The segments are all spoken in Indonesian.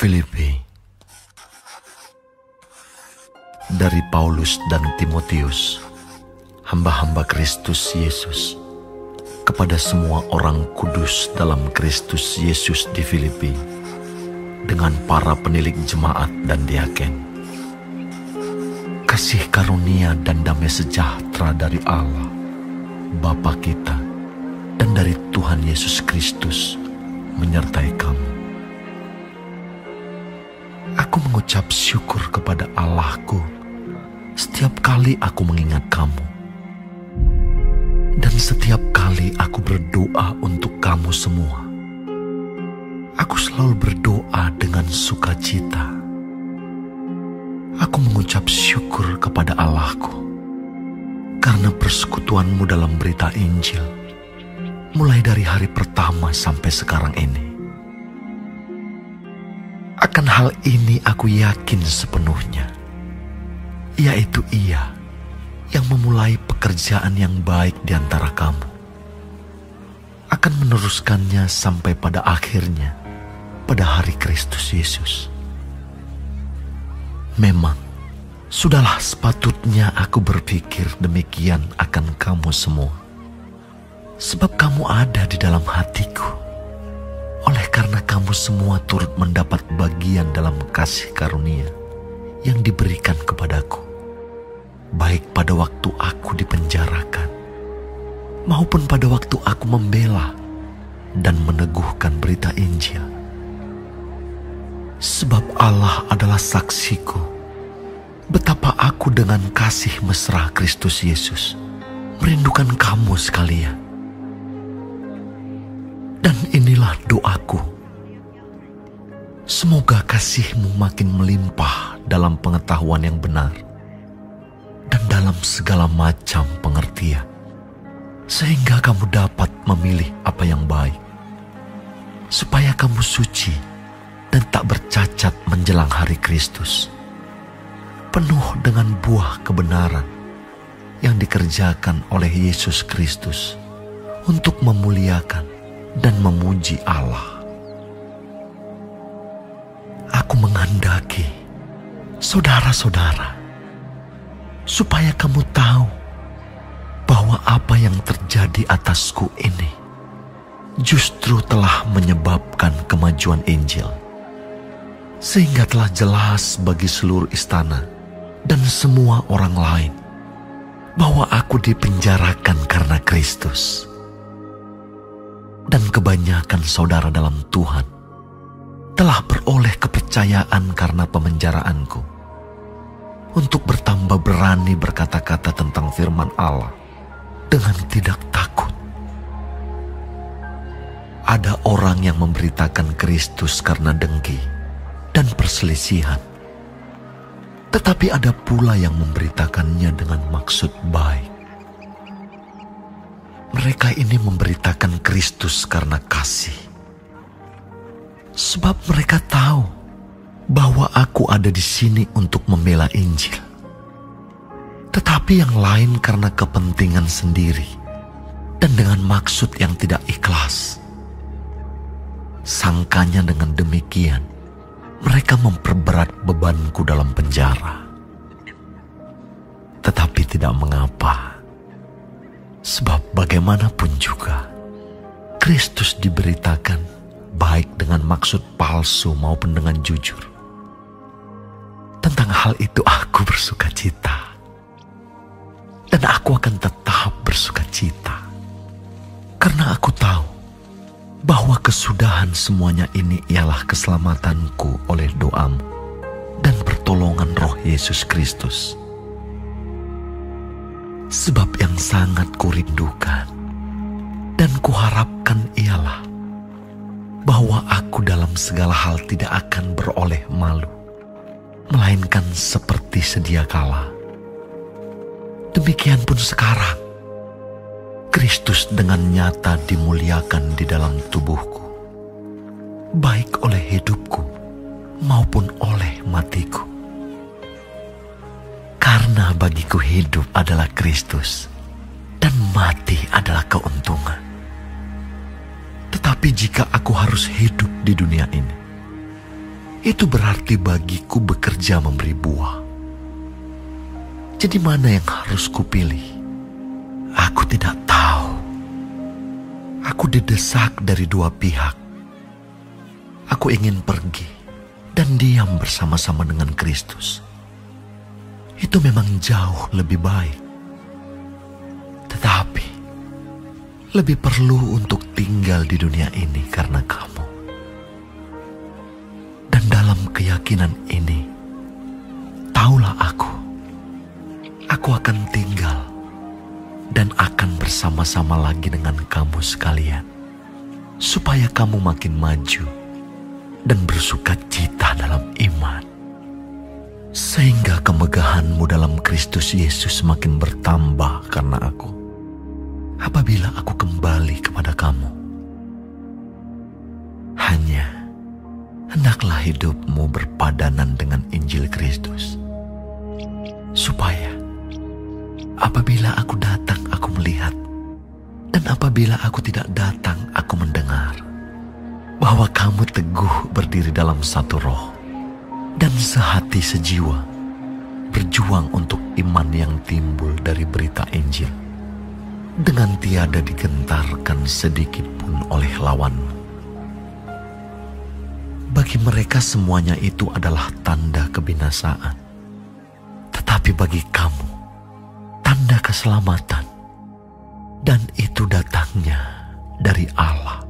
Filipi. Dari Paulus dan Timotius, hamba-hamba Kristus Yesus, kepada semua orang kudus dalam Kristus Yesus di Filipi, dengan para penilik jemaat dan diaken. Kasih karunia dan damai sejahtera dari Allah, Bapa kita, dan dari Tuhan Yesus Kristus menyertai kamu. Aku mengucap syukur kepada Allahku setiap kali aku mengingat kamu. Dan setiap kali aku berdoa untuk kamu semua, aku selalu berdoa dengan sukacita. Aku mengucap syukur kepada Allahku karena persekutuanmu dalam berita Injil, mulai dari hari pertama sampai sekarang ini. Akan hal ini aku yakin sepenuhnya, yaitu Ia yang memulai pekerjaan yang baik di antara kamu akan meneruskannya sampai pada akhirnya pada hari Kristus Yesus. Memang sudahlah sepatutnya aku berpikir demikian akan kamu semua, sebab kamu ada di dalam hatiku. Oleh karena kamu semua turut mendapat bagian dalam kasih karunia yang diberikan kepadaku, baik pada waktu aku dipenjarakan, maupun pada waktu aku membela dan meneguhkan berita Injil. Sebab Allah adalah saksiku, betapa aku dengan kasih mesra Kristus Yesus merindukan kamu sekalian. Dan inilah doaku, semoga kasih-Mu makin melimpah dalam pengetahuan yang benar dan dalam segala macam pengertian, sehingga kamu dapat memilih apa yang baik, supaya kamu suci dan tak bercacat menjelang hari Kristus, penuh dengan buah kebenaran yang dikerjakan oleh Yesus Kristus untuk memuliakan dan memuji Allah. Aku menghendaki, saudara-saudara, supaya kamu tahu bahwa apa yang terjadi atasku ini justru telah menyebabkan kemajuan Injil, sehingga telah jelas bagi seluruh istana dan semua orang lain bahwa aku dipenjarakan karena Kristus. Dan kebanyakan saudara dalam Tuhan telah beroleh kepercayaan karena pemenjaraanku, untuk bertambah berani berkata-kata tentang firman Allah dengan tidak takut. Ada orang yang memberitakan Kristus karena dengki dan perselisihan, tetapi ada pula yang memberitakannya dengan maksud baik. Mereka ini memberitakan Kristus karena kasih, sebab mereka tahu bahwa aku ada di sini untuk membela Injil. Tetapi yang lain karena kepentingan sendiri dan dengan maksud yang tidak ikhlas. Sangkanya dengan demikian, mereka memperberat bebanku dalam penjara. Tetapi tidak mengapa. Sebab bagaimanapun juga, Kristus diberitakan baik dengan maksud palsu maupun dengan jujur. Tentang hal itu aku bersukacita. Dan aku akan tetap bersukacita. Karena aku tahu bahwa kesudahan semuanya ini ialah keselamatanku oleh doamu dan pertolongan Roh Yesus Kristus. Sebab yang sangat kurindukan dan kuharapkan ialah bahwa aku dalam segala hal tidak akan beroleh malu, melainkan seperti sedia kala. Demikian pun sekarang, Kristus dengan nyata dimuliakan di dalam tubuhku, baik oleh hidupku maupun oleh matiku. Karena bagiku hidup adalah Kristus dan mati adalah keuntungan. Tetapi jika aku harus hidup di dunia ini, itu berarti bagiku bekerja memberi buah. Jadi mana yang harus kupilih? Aku tidak tahu. Aku didesak dari dua pihak. Aku ingin pergi dan diam bersama-sama dengan Kristus. Itu memang jauh lebih baik. Tetapi lebih perlu untuk tinggal di dunia ini karena kamu. Dan dalam keyakinan ini, taulah aku akan tinggal dan akan bersama-sama lagi dengan kamu sekalian, supaya kamu makin maju dan bersuka cita dalam iman, sehingga kemegahanmu dalam Kristus Yesus makin bertambah karena aku, apabila aku kembali kepada kamu. Hanya hendaklah hidupmu berpadanan dengan Injil Kristus, supaya apabila aku datang aku melihat, dan apabila aku tidak datang aku mendengar, bahwa kamu teguh berdiri dalam satu roh, dan sehati sejiwa, berjuang untuk iman yang timbul dari berita Injil, dengan tiada digentarkan sedikit pun oleh lawanmu. Bagi mereka semuanya itu adalah tanda kebinasaan, tetapi bagi kamu tanda keselamatan, dan itu datangnya dari Allah.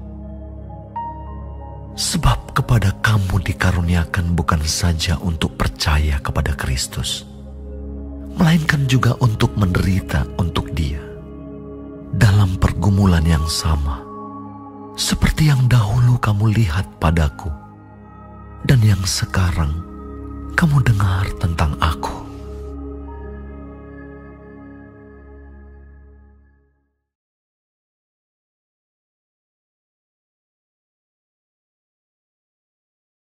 Sebab kepada kamu dikaruniakan bukan saja untuk percaya kepada Kristus, melainkan juga untuk menderita untuk Dia dalam pergumulan yang sama, seperti yang dahulu kamu lihat padaku, dan yang sekarang kamu dengar tentang aku.